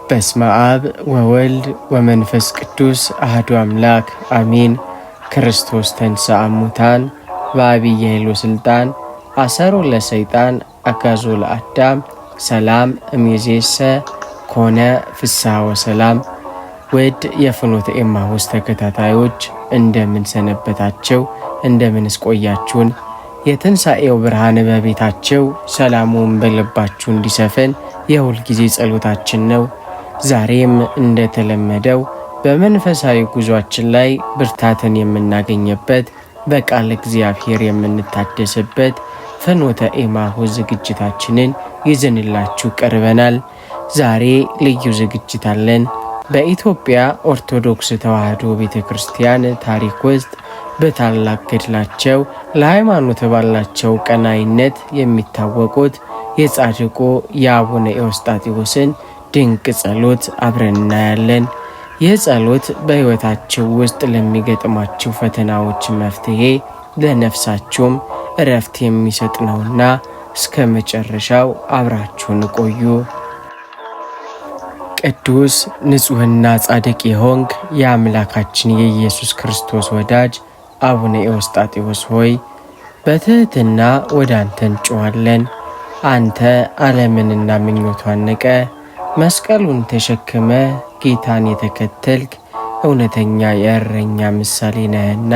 በስመ አብ ወወልድ ወመንፈስ ቅዱስ አሐዱ አምላክ አሜን። ክርስቶስ ተንሥአ እሙታን በዐቢይ ኃይል ወሥልጣን አሰሮ ለሰይጣን አጋዞ ለአዳም ሰላም እምይእዜሰ ኮነ ፍስሐ ወሰላም። ውድ የፍኖተ ኤማሁስ ተከታታዮች እንደምን ሰነበታችሁ? እንደምንስ ቆያችሁን? የትንሣኤው ብርሃን በቤታችሁ ሰላሙን በልባችሁ እንዲሰፍን የሁል ጊዜ ጸሎታችን ነው። ዛሬም እንደተለመደው በመንፈሳዊ ጉዟችን ላይ ብርታትን የምናገኝበት በቃል እግዚአብሔር የምንታደስበት ፍኖተ ኤማሁስ ዝግጅታችንን ይዘንላችሁ ቀርበናል። ዛሬ ልዩ ዝግጅት አለን። በኢትዮጵያ ኦርቶዶክስ ተዋሕዶ ቤተክርስቲያን ታሪክ ውስጥ በታላቅ ገድላቸው ለሃይማኖት ባላቸው ቀናኢነት የሚታወቁት የጻድቁ የአቡነ ኤዎስጣቴዎስን ድንቅ ጸሎት አብረን እናያለን። ይህ ጸሎት በሕይወታችሁ ውስጥ ለሚገጥማችሁ ፈተናዎች መፍትሄ፣ ለነፍሳችሁም እረፍት የሚሰጥ ነውና እስከ መጨረሻው አብራችሁን ቆዩ። ቅዱስ ንጹሕና ጻድቅ የሆንክ የአምላካችን የኢየሱስ ክርስቶስ ወዳጅ አቡነ ኤዎስጣቴዎስ ሆይ በትሕትና ወደ አንተ እንጮኻለን። አንተ ዓለምንና ምኞቷን ንቀ መስቀሉን ተሸክመ ጌታን የተከተልክ እውነተኛ የእረኛ ምሳሌ ነህና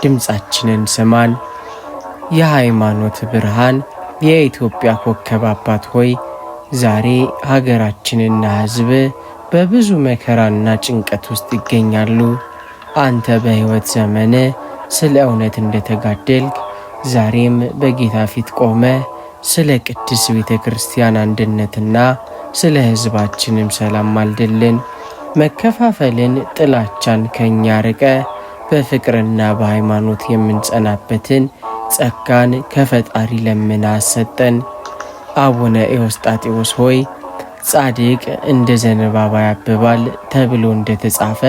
ድምፃችንን ስማን። የሃይማኖት ብርሃን የኢትዮጵያ ኮከብ አባት ሆይ ዛሬ ሀገራችንና ሕዝብ በብዙ መከራና ጭንቀት ውስጥ ይገኛሉ። አንተ በሕይወት ዘመን ስለ እውነት እንደተጋደልክ ዛሬም በጌታ ፊት ቆመ ስለ ቅድስት ቤተ ክርስቲያን አንድነትና ስለ ሕዝባችንም ሰላም ማልድልን። መከፋፈልን፣ ጥላቻን ከእኛ ርቀ በፍቅርና በሃይማኖት የምንጸናበትን ጸጋን ከፈጣሪ ለምና አሰጠን። አቡነ ኤዎስጣቴዎስ ሆይ ጻድቅ እንደ ዘንባባ ያብባል ተብሎ እንደተጻፈ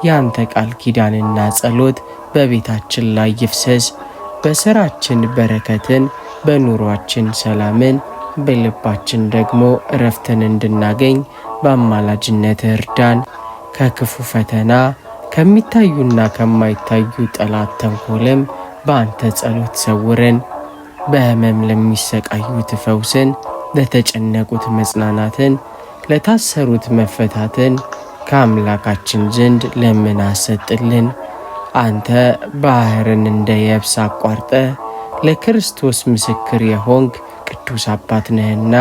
ያንተ ቃል ኪዳንና ጸሎት በቤታችን ላይ ይፍሰስ። በሥራችን በረከትን፣ በኑሯችን ሰላምን፣ በልባችን ደግሞ እረፍትን እንድናገኝ በአማላጅነት እርዳን። ከክፉ ፈተና ከሚታዩና ከማይታዩ ጠላት ተንኮልም በአንተ ጸሎት ሰውረን። በሕመም ለሚሰቃዩት ፈውስን፣ ለተጨነቁት መጽናናትን፣ ለታሰሩት መፈታትን ከአምላካችን ዘንድ ለምን አሰጥልን። አንተ ባሕርን እንደ የብስ አቋርጠ ለክርስቶስ ምስክር የሆንክ ቅዱስ አባት ነህና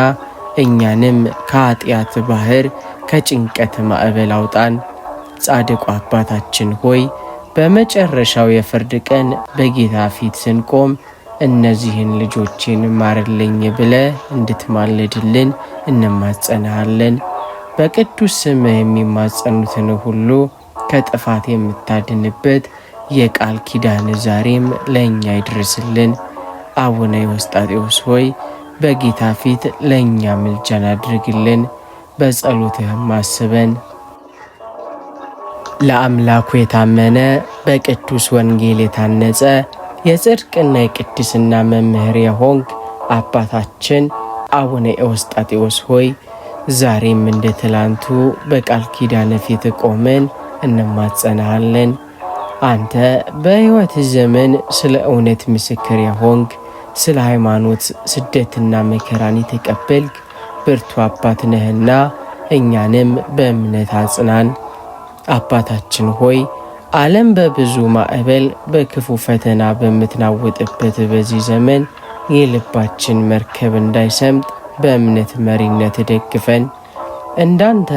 እኛንም ከኃጢአት ባሕር ከጭንቀት ማዕበል አውጣን። ጻድቁ አባታችን ሆይ በመጨረሻው የፍርድ ቀን በጌታ ፊት ስንቆም እነዚህን ልጆቼን ማርልኝ ብለ እንድትማልድልን እንማጸንሃለን። በቅዱስ ስምህ የሚማጸኑትን ሁሉ ከጥፋት የምታድንበት የቃል ኪዳን ዛሬም ለእኛ ይድረስልን። አቡነ ኤዎስጣቴዎስ ሆይ በጌታ ፊት ለእኛ ምልጃን አድርግልን፣ በጸሎትህም አስበን። ለአምላኩ የታመነ በቅዱስ ወንጌል የታነጸ የጽድቅና የቅድስና መምህር የሆንክ አባታችን አቡነ ኤዎስጣቴዎስ ሆይ ዛሬም እንደ ትላንቱ በቃል ኪዳን ፊት ቆመን እንማጸናሃለን። አንተ በሕይወት ዘመን ስለ እውነት ምስክር የሆንክ ስለ ሃይማኖት ስደትና መከራን የተቀበልክ ብርቱ አባት ነህና እኛንም በእምነት አጽናን። አባታችን ሆይ ዓለም በብዙ ማዕበል በክፉ ፈተና በምትናወጥበት በዚህ ዘመን የልባችን መርከብ እንዳይሰምጥ በእምነት መሪነት ደግፈን። እንዳንተ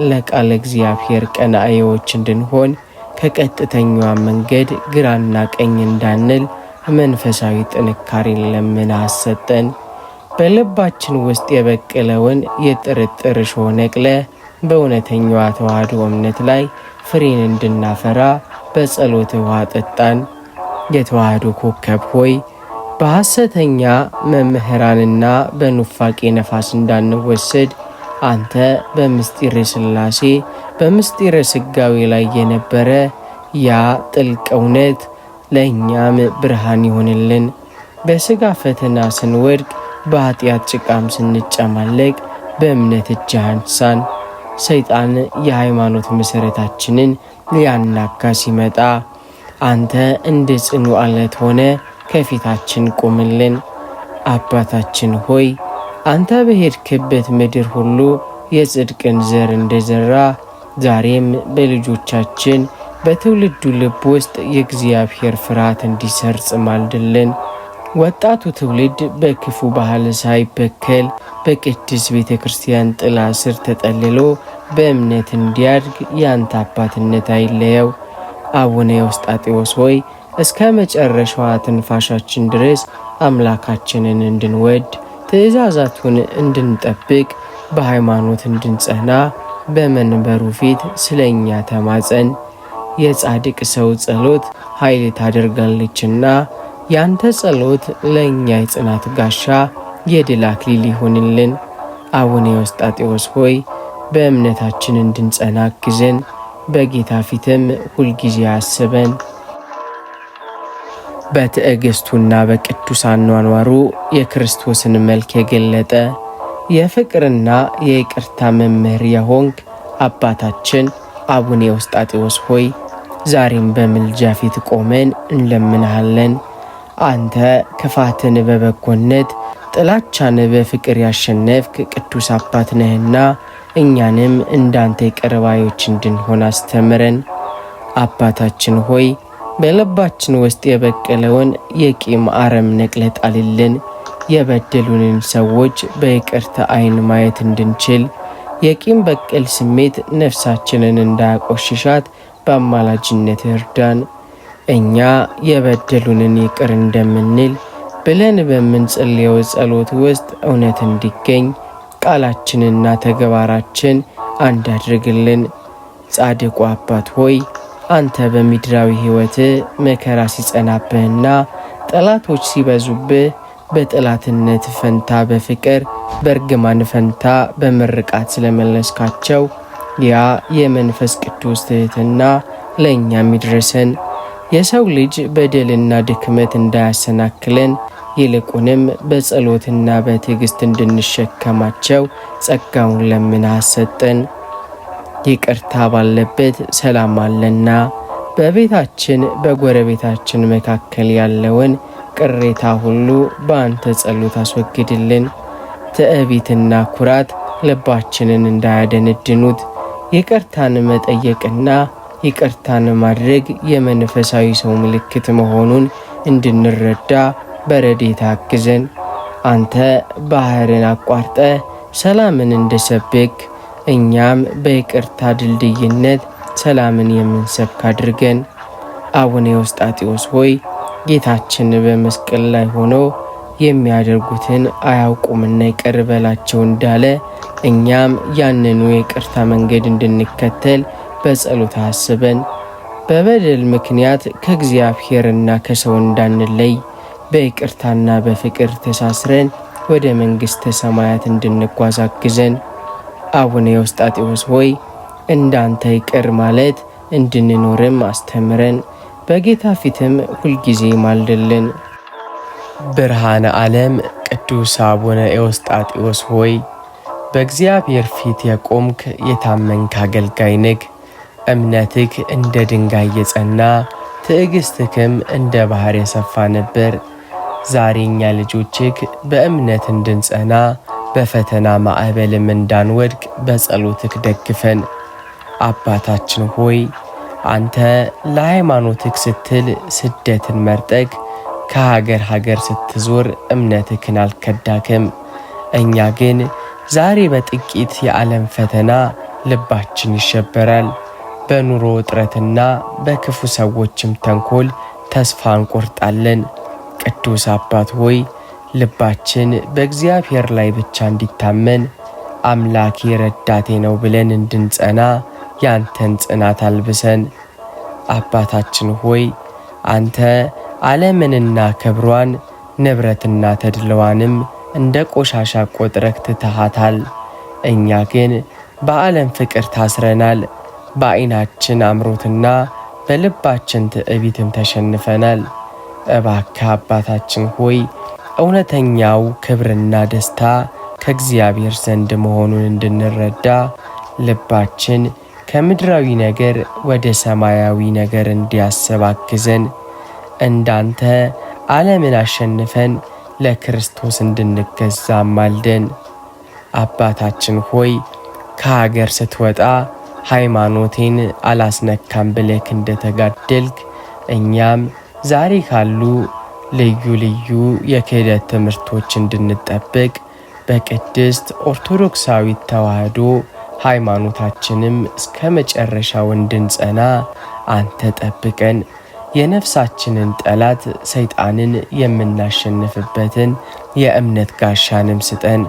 ለቃል እግዚአብሔር ቀናኢዎች እንድንሆን ከቀጥተኛዋ መንገድ ግራና ቀኝ እንዳንል መንፈሳዊ ጥንካሬን ለምነህ አሰጠን። በልባችን ውስጥ የበቀለውን የጥርጥር እሾህ ነቅለ በእውነተኛዋ ተዋሕዶ እምነት ላይ ፍሬን እንድናፈራ በጸሎት ውሃ ጠጣን። የተዋሕዶ ኮከብ ሆይ በሐሰተኛ መምህራንና በኑፋቄ ነፋስ እንዳንወሰድ አንተ በምስጢረ ሥላሴ በምስጢረ ሥጋዌ ላይ የነበረ ያ ጥልቅ እውነት ለእኛም ብርሃን ይሆንልን። በሥጋ ፈተና ስንወድቅ በኃጢአት ጭቃም ስንጨማለቅ በእምነት እጅህ አንሳን። ሰይጣን የሃይማኖት መሠረታችንን ሊያናጋ ሲመጣ አንተ እንደ ጽኑ አለት ሆነ ከፊታችን ቁምልን። አባታችን ሆይ አንተ በሄድክበት ምድር ሁሉ የጽድቅን ዘር እንደዘራ ዛሬም በልጆቻችን በትውልዱ ልብ ውስጥ የእግዚአብሔር ፍርሃት እንዲሰርጽ ማልድልን። ወጣቱ ትውልድ በክፉ ባህል ሳይበከል በቅድስ ቤተ ክርስቲያን ጥላ ስር ተጠልሎ በእምነት እንዲያድግ ያንተ አባትነት አይለየው። አቡነ ኤዎስጣቴዎስ ሆይ እስከ መጨረሻዋ ትንፋሻችን ድረስ አምላካችንን እንድንወድ ትእዛዛቱን እንድንጠብቅ በሃይማኖት እንድንጸና በመንበሩ ፊት ስለኛ ተማጸን። የጻድቅ ሰው ጸሎት ኃይል ታደርጋለችና ያንተ ጸሎት ለእኛ የጽናት ጋሻ የድል አክሊል ይሆንልን። አቡነ ኤዎስጣቴዎስ ሆይ በእምነታችን እንድንጸና አግዘን፣ በጌታ ፊትም ሁልጊዜ አስበን። በትዕግስቱና በቅዱስ አኗኗሩ የክርስቶስን መልክ የገለጠ የፍቅርና የይቅርታ መምህር የሆንክ አባታችን አቡነ ኤዎስጣቴዎስ ሆይ ዛሬም በምልጃ ፊት ቆመን እንለምንሃለን። አንተ ክፋትን በበጎነት ጥላቻን በፍቅር ያሸነፍክ ቅዱስ አባት ነህና እኛንም እንዳንተ ይቅር ባዮች እንድንሆን አስተምረን። አባታችን ሆይ በልባችን ውስጥ የበቀለውን የቂም አረም ነቅለህ ጣልልን። የበደሉንን ሰዎች በይቅርታ ዓይን ማየት እንድንችል የቂም በቀል ስሜት ነፍሳችንን እንዳያቆሽሻት በአማላጅነት እርዳን። እኛ የበደሉንን ይቅር እንደምንል ብለን በምንጸልየው ጸሎት ውስጥ እውነት እንዲገኝ ቃላችንና ተግባራችን አንድ አድርግልን። ጻድቁ አባት ሆይ አንተ በምድራዊ ሕይወት መከራ ሲጸናብህና ጠላቶች ሲበዙብህ በጠላትነት ፈንታ በፍቅር በርግማን ፈንታ በምርቃት ስለመለስካቸው ያ የመንፈስ ቅዱስ ትሕትና ለእኛም ይድረሰን። የሰው ልጅ በደልና ድክመት እንዳያሰናክለን ይልቁንም በጸሎትና በትዕግስት እንድንሸከማቸው ጸጋውን ለምነህ አሰጠን። ይቅርታ ባለበት ሰላም አለና በቤታችን በጎረቤታችን መካከል ያለውን ቅሬታ ሁሉ በአንተ ጸሎት አስወግድልን። ትዕቢትና ኩራት ልባችንን እንዳያደነድኑት ይቅርታን መጠየቅና ይቅርታን ማድረግ የመንፈሳዊ ሰው ምልክት መሆኑን እንድንረዳ በረድኤትህ አግዘን። አንተ ባሕርን አቋርጠ ሰላምን እንደሰበክ እኛም በይቅርታ ድልድይነት ሰላምን የምንሰብክ አድርገን። አቡነ ኤዎስጣቴዎስ ሆይ ጌታችን በመስቀል ላይ ሆኖ የሚያደርጉትን አያውቁምና ይቅር በላቸው እንዳለ እኛም ያንኑ የይቅርታ መንገድ እንድንከተል በጸሎት አስበን። በበደል ምክንያት ከእግዚአብሔርና ከሰው እንዳንለይ በይቅርታና በፍቅር ተሳስረን ወደ መንግሥተ ሰማያት እንድንጓዝ አግዘን። አቡነ ኤዎስጣቴዎስ ሆይ እንዳንተ ይቅር ማለት እንድንኖርም አስተምረን፣ በጌታ ፊትም ሁልጊዜ ማልድልን። ብርሃነ ዓለም ቅዱስ አቡነ ኤዎስጣቴዎስ ሆይ በእግዚአብሔር ፊት የቆምክ የታመንክ አገልጋይ ነህ። እምነትህ እንደ ድንጋይ የጸና ትዕግሥትህም እንደ ባሕር የሰፋ ነበር። ዛሬ እኛ ልጆችህ በእምነት እንድንጸና በፈተና ማዕበልም እንዳንወድቅ በጸሎትህ ደግፈን። አባታችን ሆይ አንተ ለሃይማኖትህ ስትል ስደትን መርጠህ ከሀገር ሀገር ስትዞር እምነትህን አልከዳክም። እኛ ግን ዛሬ በጥቂት የዓለም ፈተና ልባችን ይሸበራል። በኑሮ እጥረትና በክፉ ሰዎችም ተንኮል ተስፋ እንቆርጣለን። ቅዱስ አባት ሆይ ልባችን በእግዚአብሔር ላይ ብቻ እንዲታመን አምላኬ ረዳቴ ነው ብለን እንድንጸና ያንተን ጽናት አልብሰን። አባታችን ሆይ አንተ ዓለምንና ክብሯን ንብረትና ተድለዋንም እንደ ቆሻሻ ቆጥረህ ትተሃታል። እኛ ግን በዓለም ፍቅር ታስረናል። በዓይናችን አምሮትና በልባችን ትዕቢትም ተሸንፈናል። እባክህ አባታችን ሆይ እውነተኛው ክብርና ደስታ ከእግዚአብሔር ዘንድ መሆኑን እንድንረዳ ልባችን ከምድራዊ ነገር ወደ ሰማያዊ ነገር እንዲያስብ አግዘን። እንዳንተ ዓለምን አሸንፈን ለክርስቶስ እንድንገዛ ማልደን። አባታችን ሆይ ከሀገር ስትወጣ ሃይማኖቴን አላስነካም ብለክ እንደተጋደልክ እኛም ዛሬ ካሉ ልዩ ልዩ የክህደት ትምህርቶች እንድንጠብቅ በቅድስት ኦርቶዶክሳዊት ተዋሕዶ ሃይማኖታችንም እስከ መጨረሻው እንድንጸና አንተ ጠብቀን። የነፍሳችንን ጠላት ሰይጣንን የምናሸንፍበትን የእምነት ጋሻንም ስጠን።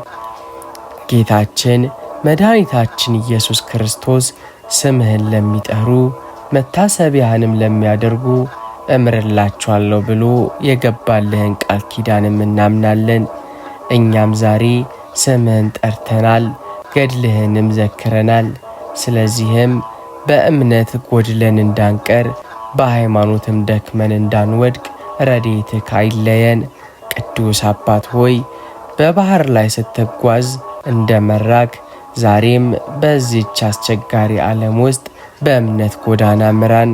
ጌታችን መድኃኒታችን ኢየሱስ ክርስቶስ ስምህን ለሚጠሩ መታሰቢያህንም ለሚያደርጉ እምርላችኋለሁ ብሎ የገባልህን ቃል ኪዳንም እናምናለን። እኛም ዛሬ ስምህን ጠርተናል፣ ገድልህንም ዘክረናል። ስለዚህም በእምነት ጎድለን እንዳንቀር በሃይማኖትም ደክመን እንዳንወድቅ ረድኤትህ አይለየን። ቅዱስ አባት ሆይ በባህር ላይ ስትጓዝ እንደመራክ ዛሬም በዚህች አስቸጋሪ ዓለም ውስጥ በእምነት ጎዳና ምራን።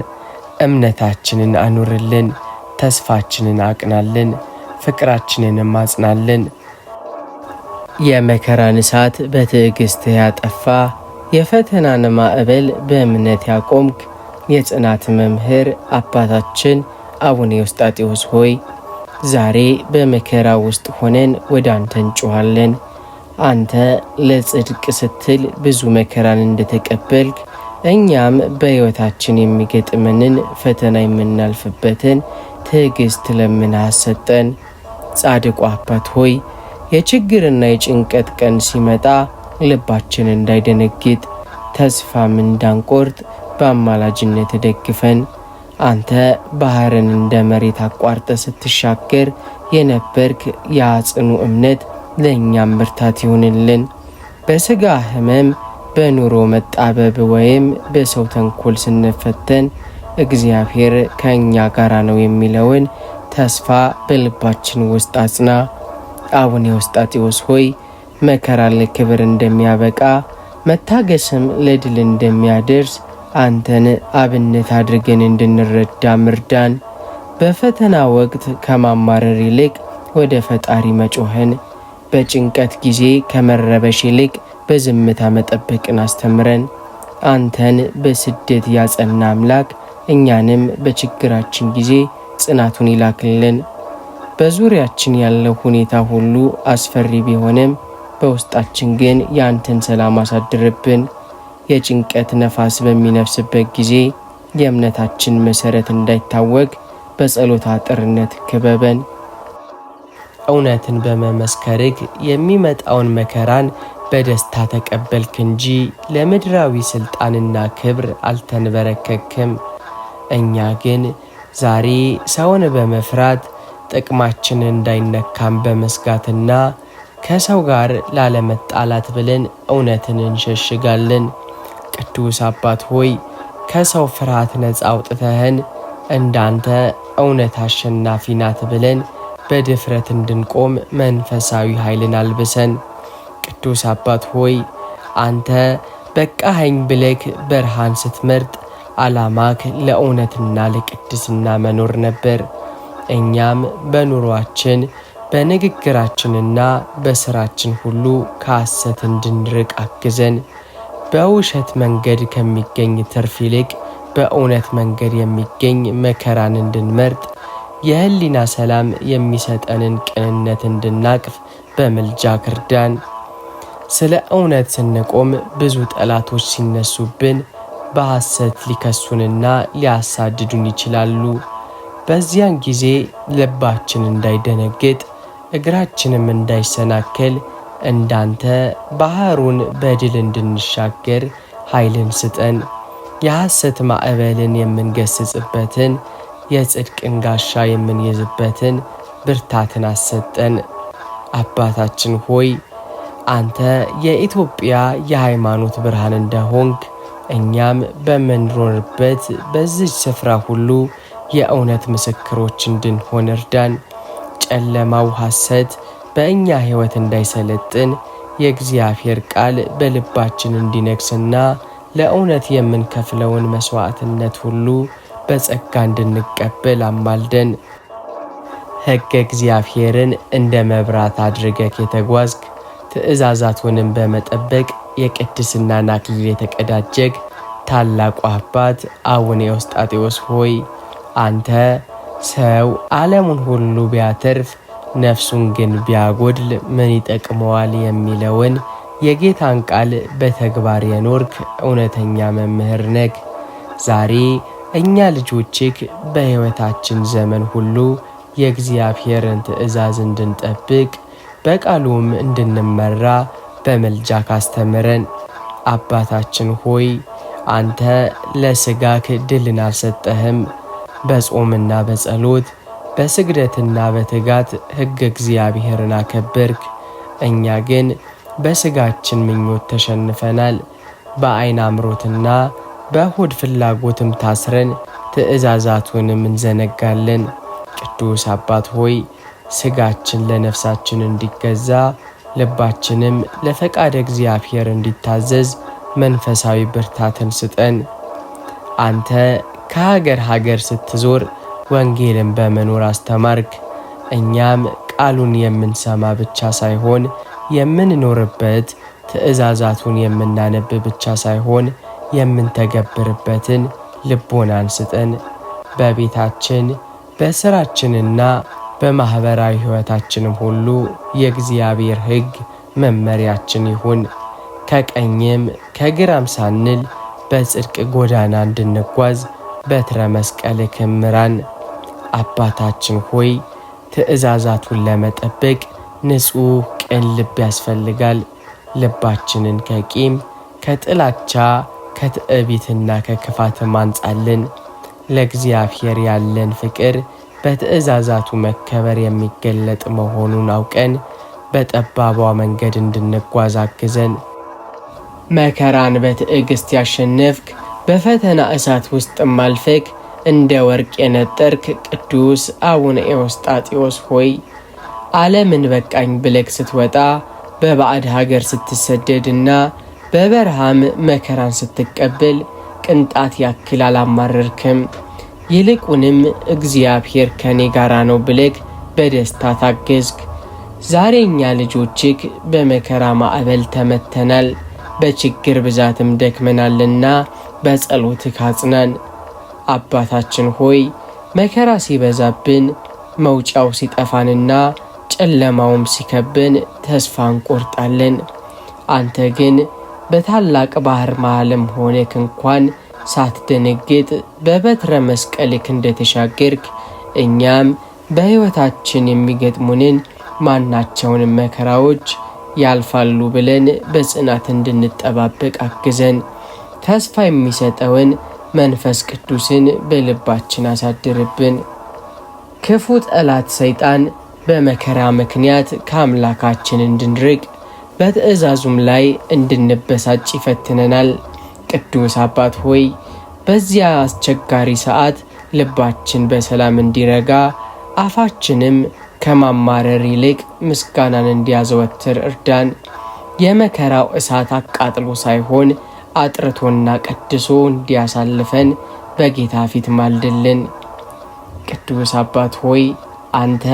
እምነታችንን አኑርልን፣ ተስፋችንን አቅናልን፣ ፍቅራችንንም አጽናልን። የመከራን እሳት በትዕግሥት ያጠፋ የፈተናን ማዕበል በእምነት ያቆምክ የጽናት መምህር አባታችን አቡነ ኤዎስጣቴዎስ ሆይ ዛሬ በመከራ ውስጥ ሆነን ወደ አንተ እንጮኻለን። አንተ ለጽድቅ ስትል ብዙ መከራን እንደተቀበልክ እኛም በሕይወታችን የሚገጥመንን ፈተና የምናልፍበትን ትዕግሥት ለምነህ አሰጠን። ጻድቁ አባት ሆይ የችግርና የጭንቀት ቀን ሲመጣ ልባችን እንዳይደነግጥ ተስፋም እንዳንቆርጥ በአማላጅነት ደግፈን። አንተ ባህርን እንደ መሬት አቋርጠ ስትሻገር የነበርክ የጽኑ እምነት ለእኛም ብርታት ይሁንልን። በሥጋ ሕመም፣ በኑሮ መጣበብ ወይም በሰው ተንኮል ስንፈተን እግዚአብሔር ከእኛ ጋር ነው የሚለውን ተስፋ በልባችን ውስጥ አጽና። አቡነ ኤዎስጣቴዎስ ሆይ መከራ ለክብር እንደሚያበቃ መታገስም ለድል እንደሚያደርስ አንተን አብነት አድርገን እንድንረዳ ምርዳን። በፈተና ወቅት ከማማረር ይልቅ ወደ ፈጣሪ መጮህን፣ በጭንቀት ጊዜ ከመረበሽ ይልቅ በዝምታ መጠበቅን አስተምረን። አንተን በስደት ያጸና አምላክ እኛንም በችግራችን ጊዜ ጽናቱን ይላክልን። በዙሪያችን ያለው ሁኔታ ሁሉ አስፈሪ ቢሆንም በውስጣችን ግን የአንተን ሰላም አሳድርብን። የጭንቀት ነፋስ በሚነፍስበት ጊዜ የእምነታችን መሠረት እንዳይታወቅ በጸሎት አጥርነት ክበበን። እውነትን በመመስከርህ የሚመጣውን መከራን በደስታ ተቀበልክ እንጂ ለምድራዊ ሥልጣንና ክብር አልተንበረከክም። እኛ ግን ዛሬ ሰውን በመፍራት ጥቅማችን እንዳይነካም በመስጋትና ከሰው ጋር ላለመጣላት ብለን እውነትን እንሸሽጋለን። ቅዱስ አባት ሆይ ከሰው ፍርሃት ነፃ አውጥተህን እንዳንተ እውነት አሸናፊ ናት ብለን በድፍረት እንድንቆም መንፈሳዊ ኃይልን አልብሰን። ቅዱስ አባት ሆይ አንተ በቃኸኝ ብለክ በርሃን ስትመርጥ ዓላማክ ለእውነትና ለቅድስና መኖር ነበር። እኛም በኑሯችን በንግግራችንና በሥራችን ሁሉ ከሐሰት እንድንርቅ አግዘን። በውሸት መንገድ ከሚገኝ ትርፍ ይልቅ በእውነት መንገድ የሚገኝ መከራን እንድንመርጥ የህሊና ሰላም የሚሰጠንን ቅንነት እንድናቅፍ በምልጃ ክርዳን። ስለ እውነት ስንቆም ብዙ ጠላቶች ሲነሱብን በሐሰት ሊከሱንና ሊያሳድዱን ይችላሉ። በዚያን ጊዜ ልባችን እንዳይደነግጥ እግራችንም እንዳይሰናከል እንዳንተ ባህሩን በድል እንድንሻገር ኃይልን ስጠን። የሐሰት ማዕበልን የምንገስጽበትን የጽድቅን ጋሻ የምንይዝበትን ብርታትን አሰጠን። አባታችን ሆይ አንተ የኢትዮጵያ የሃይማኖት ብርሃን እንደሆንክ እኛም በምንኖርበት በዚህ ስፍራ ሁሉ የእውነት ምስክሮች እንድንሆን እርዳን። ጨለማው ሐሰት በእኛ ሕይወት እንዳይሰለጥን የእግዚአብሔር ቃል በልባችን እንዲነግስና ለእውነት የምንከፍለውን መስዋዕትነት ሁሉ በጸጋ እንድንቀበል አማልደን። ሕገ እግዚአብሔርን እንደ መብራት አድርገህ የተጓዝክ ትእዛዛቱንም በመጠበቅ የቅድስናን አክሊል የተቀዳጀግ ታላቁ አባት አቡነ ኤዎስጣቴዎስ ሆይ አንተ ሰው ዓለሙን ሁሉ ቢያተርፍ ነፍሱን ግን ቢያጎድል ምን ይጠቅመዋል የሚለውን የጌታን ቃል በተግባር የኖርክ እውነተኛ መምህር ነህ። ዛሬ እኛ ልጆችህ በሕይወታችን ዘመን ሁሉ የእግዚአብሔርን ትእዛዝ እንድንጠብቅ በቃሉም እንድንመራ በመልጃ ካስተምረን። አባታችን ሆይ አንተ ለሥጋክ ድልን አልሰጠህም። በጾምና በጸሎት በስግደትና በትጋት ሕግ እግዚአብሔርን አከበርክ። እኛ ግን በሥጋችን ምኞት ተሸንፈናል። በዓይን አምሮትና በሆድ ፍላጎትም ታስረን ትእዛዛቱንም እንዘነጋለን። ቅዱስ አባት ሆይ ሥጋችን ለነፍሳችን እንዲገዛ ልባችንም ለፈቃደ እግዚአብሔር እንዲታዘዝ መንፈሳዊ ብርታትን ስጠን። አንተ ከሀገር ሀገር ስትዞር ወንጌልን በመኖር አስተማርክ። እኛም ቃሉን የምንሰማ ብቻ ሳይሆን የምንኖርበት፣ ትእዛዛቱን የምናነብ ብቻ ሳይሆን የምንተገብርበትን ልቦናን ስጠን። በቤታችን በሥራችንና በማኅበራዊ ሕይወታችንም ሁሉ የእግዚአብሔር ሕግ መመሪያችን ይሁን። ከቀኝም ከግራም ሳንል በጽድቅ ጎዳና እንድንጓዝ በትረ መስቀል ክምራን። አባታችን ሆይ ትእዛዛቱን ለመጠበቅ ንጹሕ ቅን ልብ ያስፈልጋል። ልባችንን ከቂም ከጥላቻ ከትዕቢትና ከክፋትም አንጻልን። ለእግዚአብሔር ያለን ፍቅር በትእዛዛቱ መከበር የሚገለጥ መሆኑን አውቀን በጠባቧ መንገድ እንድንጓዝ አግዘን። መከራን በትዕግሥት ያሸነፍክ በፈተና እሳት ውስጥ ማልፈክ እንደ ወርቅ የነጠርክ ቅዱስ አቡነ ኤዎስጣቴዎስ ሆይ ዓለምን በቃኝ ብለክ ስትወጣ በባዕድ ሀገር ስትሰደድና በበረሃም መከራን ስትቀበል ቅንጣት ያክል አላማረርክም። ይልቁንም እግዚአብሔር ከኔ ጋራ ነው ብለክ በደስታ ታገዝክ። ዛሬ እኛ ልጆችክ በመከራ ማዕበል ተመተናል፣ በችግር ብዛትም ደክመናልና በጸሎትክ አጽናን። አባታችን ሆይ መከራ ሲበዛብን መውጫው ሲጠፋንና ጨለማውም ሲከብን ተስፋ እንቆርጣለን። አንተ ግን በታላቅ ባህር መሃልም ሆነክ እንኳን ሳትደነግጥ በበትረ መስቀልክ እንደተሻገርክ እኛም በሕይወታችን የሚገጥሙንን ማናቸውንም መከራዎች ያልፋሉ ብለን በጽናት እንድንጠባበቅ አግዘን። ተስፋ የሚሰጠውን መንፈስ ቅዱስን በልባችን አሳድርብን። ክፉ ጠላት ሰይጣን በመከራ ምክንያት ከአምላካችን እንድንርቅ በትእዛዙም ላይ እንድንበሳጭ ይፈትነናል። ቅዱስ አባት ሆይ በዚያ አስቸጋሪ ሰዓት ልባችን በሰላም እንዲረጋ አፋችንም ከማማረር ይልቅ ምስጋናን እንዲያዘወትር እርዳን። የመከራው እሳት አቃጥሎ ሳይሆን አጥርቶና ቀድሶ እንዲያሳልፈን በጌታ ፊት ማልድልን። ቅዱስ አባት ሆይ አንተ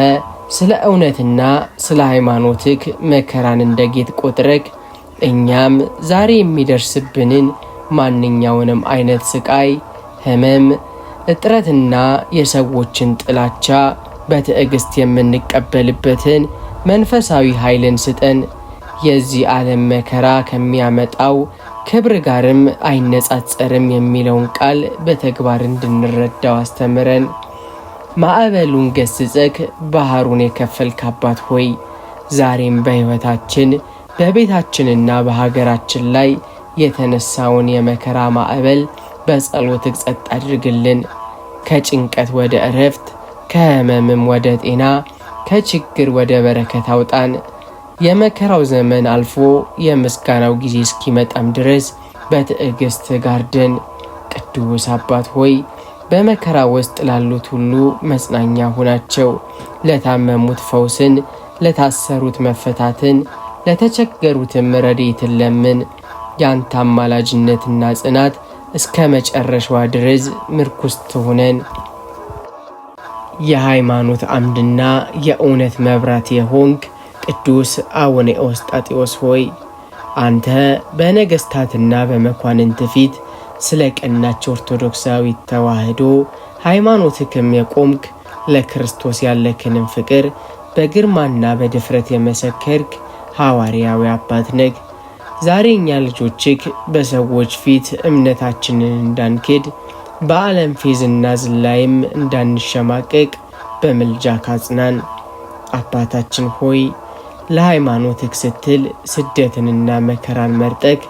ስለ እውነትና ስለ ሃይማኖትክ መከራን እንደ ጌጥ ቆጥረክ እኛም ዛሬ የሚደርስብንን ማንኛውንም አይነት ስቃይ፣ ህመም፣ እጥረትና የሰዎችን ጥላቻ በትዕግስት የምንቀበልበትን መንፈሳዊ ኃይልን ስጠን። የዚህ ዓለም መከራ ከሚያመጣው ክብር ጋርም አይነጻጸርም የሚለውን ቃል በተግባር እንድንረዳው አስተምረን። ማዕበሉን ገስጸክ ባህሩን የከፈልክ አባት ሆይ ዛሬም በሕይወታችን በቤታችንና በሀገራችን ላይ የተነሳውን የመከራ ማዕበል በጸሎትክ ጸጥ አድርግልን። ከጭንቀት ወደ እረፍት፣ ከህመምም ወደ ጤና፣ ከችግር ወደ በረከት አውጣን። የመከራው ዘመን አልፎ የምስጋናው ጊዜ እስኪመጣም ድረስ በትዕግስት ጋርደን። ቅዱስ አባት ሆይ በመከራ ውስጥ ላሉት ሁሉ መጽናኛ ሁናቸው። ለታመሙት ፈውስን፣ ለታሰሩት መፈታትን፣ ለተቸገሩትም ረድኤትን ለምን። ያንተ አማላጅነትና ጽናት እስከ መጨረሻዋ ድረስ ምርኩስ ትሁነን። የሃይማኖት አምድና የእውነት መብራት የሆንክ ቅዱስ አቡነ ኤዎስጣቴዎስ ሆይ አንተ በነገሥታትና በመኳንንት ፊት ስለ ቀናች ኦርቶዶክሳዊት ተዋሕዶ ሃይማኖትክም የቆምክ ለክርስቶስ ያለክንም ፍቅር በግርማና በድፍረት የመሰከርክ ሐዋርያዊ አባት ነህ። ዛሬ እኛ ልጆችክ በሰዎች ፊት እምነታችንን እንዳንክድ በዓለም ፌዝና ዝላይም እንዳንሸማቀቅ በምልጃ ካጽናን። አባታችን ሆይ ለሃይማኖትክ ስትል ስደትንና መከራን መርጠክ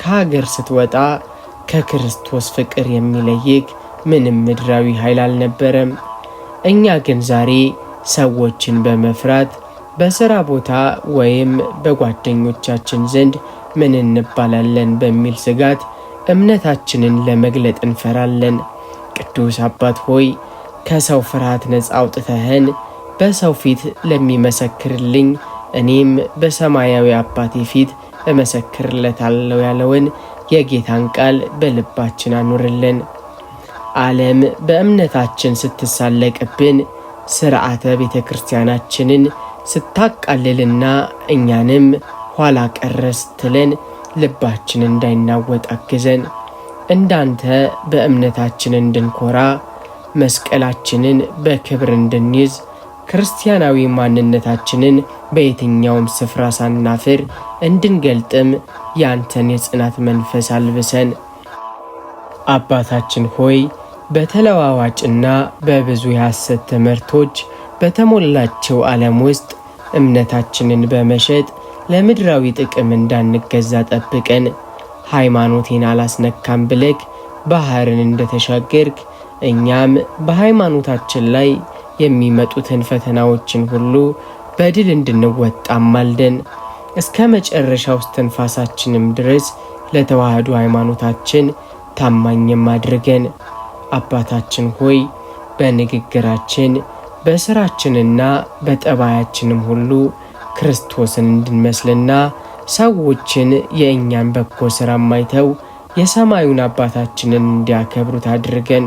ከሀገር ስትወጣ ከክርስቶስ ፍቅር የሚለይክ ምንም ምድራዊ ኃይል አልነበረም። እኛ ግን ዛሬ ሰዎችን በመፍራት በሥራ ቦታ ወይም በጓደኞቻችን ዘንድ ምን እንባላለን በሚል ስጋት እምነታችንን ለመግለጥ እንፈራለን። ቅዱስ አባት ሆይ ከሰው ፍርሃት ነፃ አውጥተህን በሰው ፊት ለሚመሰክርልኝ እኔም በሰማያዊ አባቴ ፊት እመሰክርለታለሁ ያለውን የጌታን ቃል በልባችን አኑርልን። ዓለም በእምነታችን ስትሳለቅብን ሥርዓተ ቤተ ክርስቲያናችንን ስታቃልልና እኛንም ኋላ ቀረ ስትለን ልባችን እንዳይናወጥ አግዘን። እንዳንተ በእምነታችን እንድንኮራ መስቀላችንን በክብር እንድንይዝ ክርስቲያናዊ ማንነታችንን በየትኛውም ስፍራ ሳናፍር እንድንገልጥም ያንተን የጽናት መንፈስ አልብሰን። አባታችን ሆይ በተለዋዋጭና በብዙ የሐሰት ትምህርቶች በተሞላቸው ዓለም ውስጥ እምነታችንን በመሸጥ ለምድራዊ ጥቅም እንዳንገዛ ጠብቀን። ሃይማኖቴን አላስነካም ብለክ ባህርን እንደተሻገርክ እኛም በሃይማኖታችን ላይ የሚመጡትን ፈተናዎችን ሁሉ በድል እንድንወጣ ማልደን። እስከ መጨረሻው እስትንፋሳችንም ድረስ ለተዋህዶ ሃይማኖታችን ታማኝም አድርገን። አባታችን ሆይ በንግግራችን በስራችንና በጠባያችንም ሁሉ ክርስቶስን እንድንመስልና ሰዎችን የእኛን በጎ ሥራ ማይተው የሰማዩን አባታችንን እንዲያከብሩት አድርገን።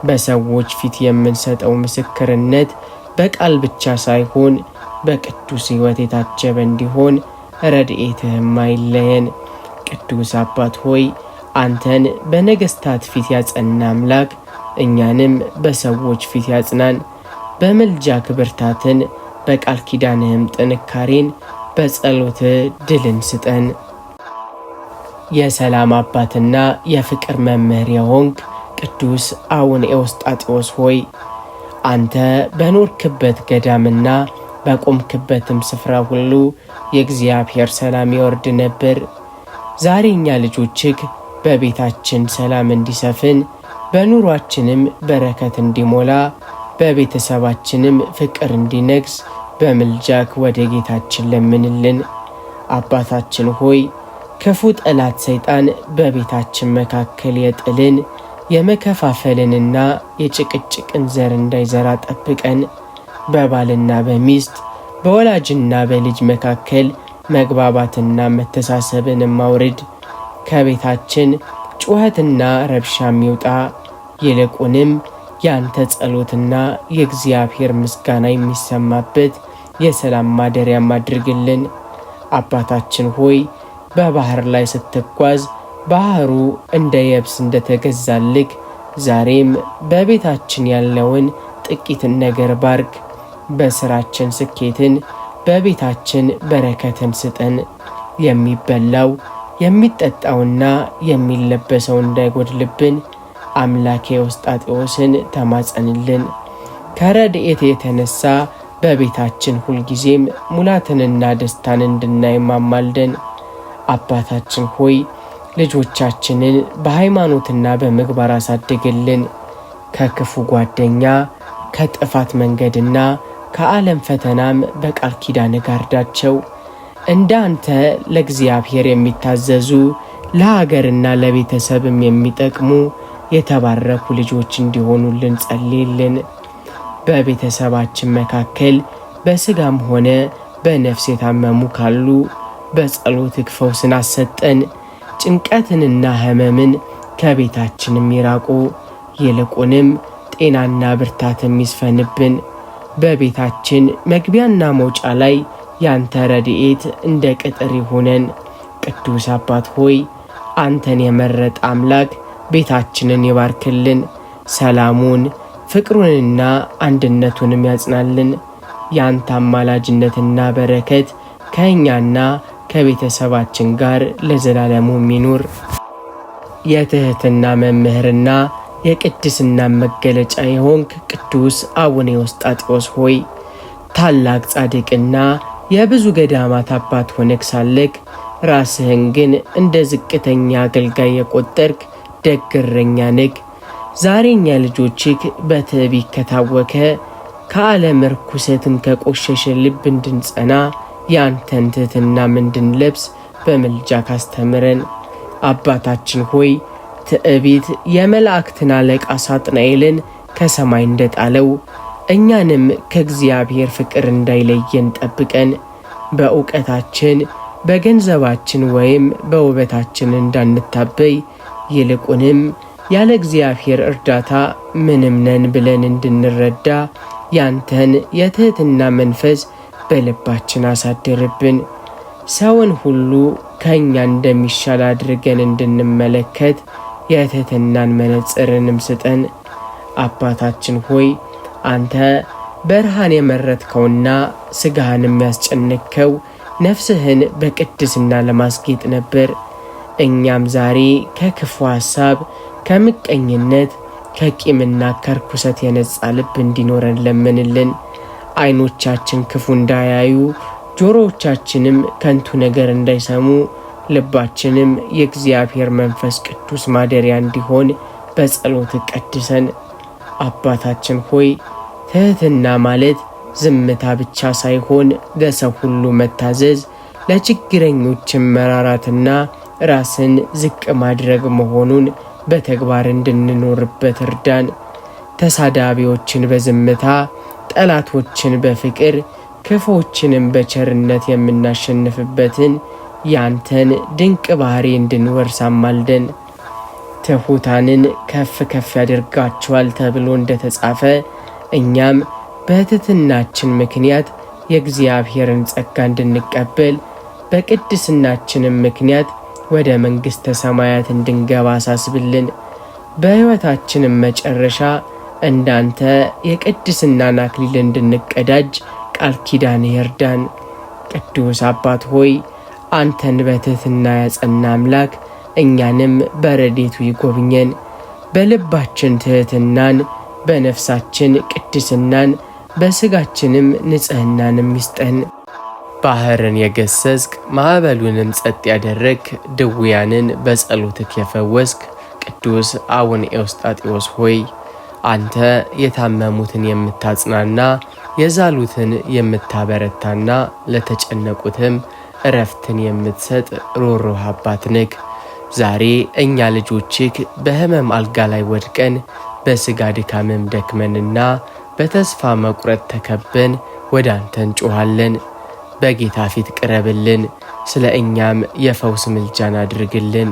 በሰዎች ፊት የምንሰጠው ምስክርነት በቃል ብቻ ሳይሆን በቅዱስ ሕይወት የታጀበ እንዲሆን ረድኤትህም አይለየን። ቅዱስ አባት ሆይ አንተን በነገሥታት ፊት ያጸና አምላክ እኛንም በሰዎች ፊት ያጽናን። በምልጃክ ብርታትን፣ በቃል ኪዳንህም ጥንካሬን፣ በጸሎትህ ድልን ስጠን። የሰላም አባትና የፍቅር መምህር የሆንክ ቅዱስ አቡነ ኤዎስጣቴዎስ ሆይ አንተ በኖርክበት ገዳምና በቆምክበትም ስፍራ ሁሉ የእግዚአብሔር ሰላም ይወርድ ነበር። ዛሬ እኛ ልጆችክ በቤታችን ሰላም እንዲሰፍን፣ በኑሯችንም በረከት እንዲሞላ፣ በቤተሰባችንም ፍቅር እንዲነግስ በምልጃክ ወደ ጌታችን ለምንልን። አባታችን ሆይ ክፉ ጠላት ሰይጣን በቤታችን መካከል የጥልን የመከፋፈልንና የጭቅጭቅን ዘር እንዳይዘራ ጠብቀን። በባልና በሚስት በወላጅና በልጅ መካከል መግባባትና መተሳሰብን ማውረድ። ከቤታችን ጩኸትና ረብሻም ይውጣ። ይልቁንም ያንተ ጸሎትና የእግዚአብሔር ምስጋና የሚሰማበት የሰላም ማደሪያም አድርግልን። አባታችን ሆይ በባህር ላይ ስትጓዝ ባህሩ እንደ የብስ እንደተገዛልክ ዛሬም በቤታችን ያለውን ጥቂትን ነገር ባርክ። በስራችን ስኬትን፣ በቤታችን በረከትን ስጠን። የሚበላው የሚጠጣውና የሚለበሰው እንዳይጎድልብን አምላኬ ኤዎስጣቴዎስን ተማጸንልን። ከረድኤት የተነሳ በቤታችን ሁልጊዜም ሙላትንና ደስታን እንድናይ ማማልደን። አባታችን ሆይ ልጆቻችንን በሃይማኖትና በምግባር አሳድግልን። ከክፉ ጓደኛ ከጥፋት መንገድና ከዓለም ፈተናም በቃል ኪዳን ጋርዳቸው። እንደ አንተ ለእግዚአብሔር የሚታዘዙ ለሀገርና ለቤተሰብም የሚጠቅሙ የተባረኩ ልጆች እንዲሆኑልን ጸልይልን። በቤተሰባችን መካከል በስጋም ሆነ በነፍስ የታመሙ ካሉ በጸሎትህ ፈውስን አሰጠን። ጭንቀትንና ሕመምን ከቤታችንም ይራቁ፣ ይልቁንም ጤናና ብርታትም ይስፈንብን። በቤታችን መግቢያና መውጫ ላይ ያንተ ረድኤት እንደ ቅጥር ይሁነን። ቅዱስ አባት ሆይ አንተን የመረጠ አምላክ ቤታችንን ይባርክልን፣ ሰላሙን ፍቅሩንና አንድነቱንም ያጽናልን። ያንተ አማላጅነትና በረከት ከእኛና ከቤተሰባችን ጋር ለዘላለሙ ይኑር። የትህትና መምህርና የቅድስና መገለጫ የሆንክ ቅዱስ አቡነ ኤዎስጣቴዎስ ሆይ ታላቅ ጻድቅና የብዙ ገዳማት አባት ሆነክ ሳለክ ራስህን ግን እንደ ዝቅተኛ አገልጋይ የቆጠርክ ደግ እረኛ ነህ። ዛሬኛ ልጆችክ በትዕቢት ከታወከ ከዓለም ርኩሰትን ከቆሸሸ ልብ እንድንጸና ያንተን ትሕትናም እንድንለብስ በምልጃ ካስተምረን። አባታችን ሆይ ትዕቢት የመላእክትን አለቃ ሳጥናኤልን ከሰማይ እንደጣለው እኛንም ከእግዚአብሔር ፍቅር እንዳይለየን ጠብቀን። በእውቀታችን በገንዘባችን ወይም በውበታችን እንዳንታበይ፣ ይልቁንም ያለ እግዚአብሔር እርዳታ ምንም ነን ብለን እንድንረዳ ያንተን የትሕትና መንፈስ በልባችን አሳድርብን። ሰውን ሁሉ ከእኛ እንደሚሻል አድርገን እንድንመለከት የትሕትናን መነጽርንም ስጠን። አባታችን ሆይ አንተ በርሃን የመረጥከውና ሥጋህንም ያስጨነቅከው ነፍስህን በቅድስና ለማስጌጥ ነበር። እኛም ዛሬ ከክፉ ሐሳብ፣ ከምቀኝነት፣ ከቂምና ከርኩሰት የነጻ ልብ እንዲኖረን ለምንልን። ዓይኖቻችን ክፉ እንዳያዩ፣ ጆሮዎቻችንም ከንቱ ነገር እንዳይሰሙ፣ ልባችንም የእግዚአብሔር መንፈስ ቅዱስ ማደሪያ እንዲሆን በጸሎት ቀድሰን። አባታችን ሆይ ትሕትና ማለት ዝምታ ብቻ ሳይሆን ለሰው ሁሉ መታዘዝ፣ ለችግረኞችም መራራትና ራስን ዝቅ ማድረግ መሆኑን በተግባር እንድንኖርበት እርዳን። ተሳዳቢዎችን በዝምታ፣ ጠላቶችን በፍቅር፣ ክፉዎችንም በቸርነት የምናሸንፍበትን ያንተን ድንቅ ባህሪ እንድንወርስ አማልደን። ትሑታንን ከፍ ከፍ ያደርጋቸዋል ተብሎ እንደተጻፈ እኛም በትሕትናችን ምክንያት የእግዚአብሔርን ጸጋ እንድንቀበል በቅድስናችንም ምክንያት ወደ መንግሥተ ሰማያት እንድንገባ አሳስብልን። በሕይወታችንም መጨረሻ እንዳንተ የቅድስናን አክሊል እንድንቀዳጅ ቃል ኪዳን ይርዳን። ቅዱስ አባት ሆይ አንተን በትሕትና ያጸና አምላክ እኛንም በረድኤቱ ይጎብኘን። በልባችን ትሕትናን፣ በነፍሳችን ቅድስናን፣ በሥጋችንም ንጽሕናንም ይስጠን። ባሕርን የገሰጽክ ማዕበሉንም ጸጥ ያደረግ ድውያንን በጸሎትክ የፈወስክ ቅዱስ አቡነ ኤዎስጣቴዎስ ሆይ አንተ የታመሙትን የምታጽናና የዛሉትን የምታበረታና ለተጨነቁትም እረፍትን የምትሰጥ ሩህሩህ አባት ነህ። ዛሬ እኛ ልጆችህ በሕመም አልጋ ላይ ወድቀን በሥጋ ድካምም ደክመንና በተስፋ መቁረጥ ተከበን ወደ አንተ እንጮኻለን። በጌታ ፊት ቅረብልን፣ ስለ እኛም የፈውስ ምልጃን አድርግልን።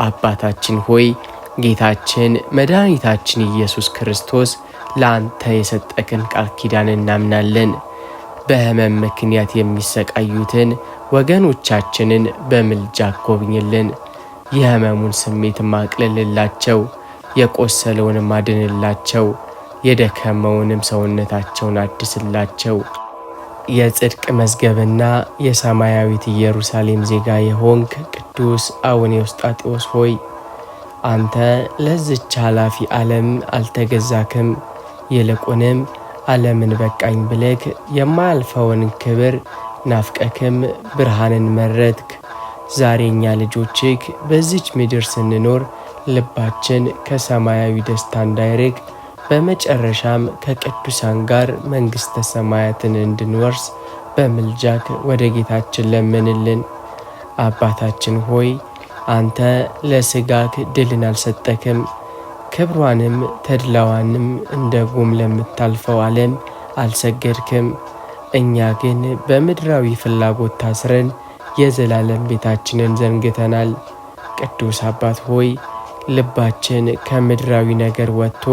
አባታችን ሆይ ጌታችን መድኃኒታችን ኢየሱስ ክርስቶስ ለአንተ የሰጠክን ቃል ኪዳን እናምናለን። በሕመም ምክንያት የሚሰቃዩትን ወገኖቻችንን በምልጃ ጎብኝልን። የሕመሙን ስሜት ማቅለልላቸው፣ የቆሰለውንም አድንላቸው፣ የደከመውንም ሰውነታቸውን አድስላቸው። የጽድቅ መዝገብና የሰማያዊት ኢየሩሳሌም ዜጋ የሆንክ ቅዱስ አቡነ ኤዎስጣቴዎስ ሆይ አንተ ለዚች ኃላፊ ዓለም አልተገዛክም። ይልቁንም ዓለምን በቃኝ ብለክ የማያልፈውን ክብር ናፍቀክም ብርሃንን መረጥክ። ዛሬኛ ልጆችክ በዚች ምድር ስንኖር ልባችን ከሰማያዊ ደስታ እንዳይርቅ በመጨረሻም ከቅዱሳን ጋር መንግሥተ ሰማያትን እንድንወርስ በምልጃክ ወደ ጌታችን ለምንልን። አባታችን ሆይ አንተ ለሥጋክ ድልን አልሰጠክም፣ ክብሯንም ተድላዋንም እንደ ጉም ለምታልፈው ዓለም አልሰገድክም። እኛ ግን በምድራዊ ፍላጎት ታስረን የዘላለም ቤታችንን ዘንግተናል። ቅዱስ አባት ሆይ ልባችን ከምድራዊ ነገር ወጥቶ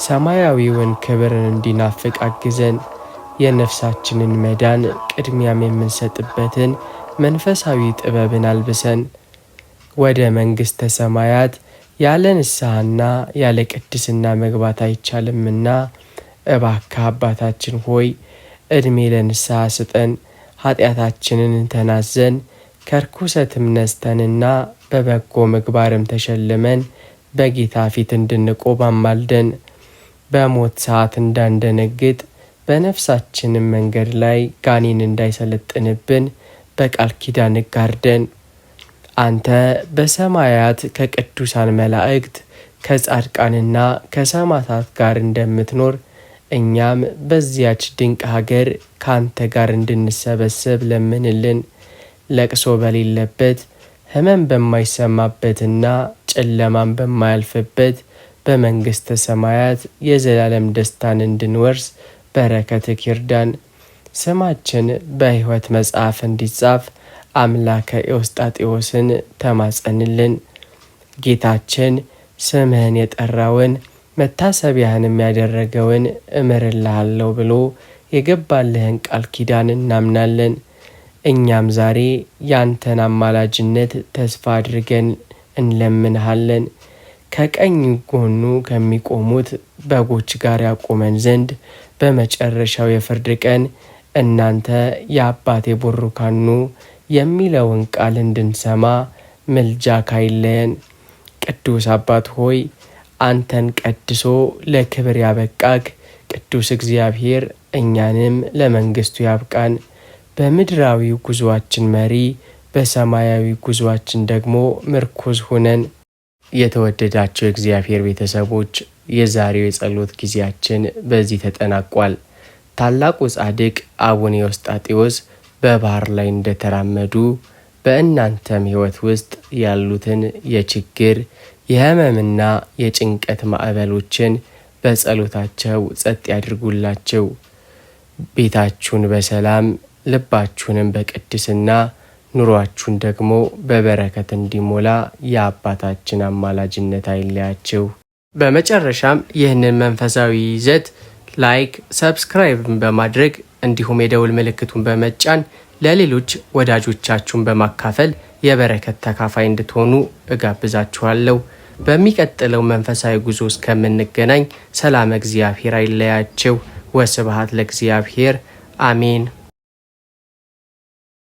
ሰማያዊውን ክብርን እንዲናፍቅ አግዘን። የነፍሳችንን መዳን ቅድሚያም የምንሰጥበትን መንፈሳዊ ጥበብን አልብሰን። ወደ መንግሥተ ሰማያት ያለ ንስሐና ያለ ቅድስና መግባት አይቻልምና እባክህ አባታችን ሆይ ዕድሜ ለንስሐ ስጠን። ኃጢአታችንን ተናዘን ከርኩሰትም ነስተንና በበጎ ምግባርም ተሸልመን በጌታ ፊት እንድንቆም አማልደን። በሞት ሰዓት እንዳንደነግጥ በነፍሳችንም መንገድ ላይ ጋኔን እንዳይሰለጥንብን በቃል ኪዳን ጋርደን። አንተ በሰማያት ከቅዱሳን መላእክት ከጻድቃንና ከሰማዕታት ጋር እንደምትኖር እኛም በዚያች ድንቅ ሀገር ካንተ ጋር እንድንሰበሰብ ለምንልን። ለቅሶ በሌለበት ሕመም በማይሰማበትና ጨለማም በማያልፍበት በመንግሥተ ሰማያት የዘላለም ደስታን እንድንወርስ በረከትህ ይርዳን። ስማችን በሕይወት መጽሐፍ እንዲጻፍ አምላከ ኤዎስጣቴዎስን ተማጸንልን። ጌታችን ስምህን የጠራውን መታሰቢያህንም ያደረገውን እምርልሃለሁ ብሎ የገባልህን ቃል ኪዳን እናምናለን። እኛም ዛሬ ያንተን አማላጅነት ተስፋ አድርገን እንለምንሃለን። ከቀኝ ጎኑ ከሚቆሙት በጎች ጋር ያቆመን ዘንድ በመጨረሻው የፍርድ ቀን እናንተ የአባቴ ቡሩካኑ የሚለውን ቃል እንድንሰማ ምልጃ ካይለየን። ቅዱስ አባት ሆይ አንተን ቀድሶ ለክብር ያበቃክ ቅዱስ እግዚአብሔር እኛንም ለመንግሥቱ ያብቃን። በምድራዊ ጉዞአችን መሪ፣ በሰማያዊ ጉዞአችን ደግሞ ምርኩዝ ሁነን። የተወደዳቸው የእግዚአብሔር ቤተሰቦች የዛሬው የጸሎት ጊዜያችን በዚህ ተጠናቋል። ታላቁ ጻድቅ አቡነ ኤዎስጣቴዎስ በባህር ላይ እንደተራመዱ በእናንተም ሕይወት ውስጥ ያሉትን የችግር የሕመምና የጭንቀት ማዕበሎችን በጸሎታቸው ጸጥ ያድርጉላቸው። ቤታችሁን በሰላም ልባችሁንም በቅድስና ኑሯችሁን ደግሞ በበረከት እንዲሞላ የአባታችን አማላጅነት አይለያችሁ። በመጨረሻም ይህንን መንፈሳዊ ይዘት ላይክ፣ ሰብስክራይብ በማድረግ እንዲሁም የደውል ምልክቱን በመጫን ለሌሎች ወዳጆቻችሁን በማካፈል የበረከት ተካፋይ እንድትሆኑ እጋብዛችኋለሁ። በሚቀጥለው መንፈሳዊ ጉዞ እስከምንገናኝ ሰላም እግዚአብሔር አይለያችሁ። ወስብሐት ለእግዚአብሔር። አሜን።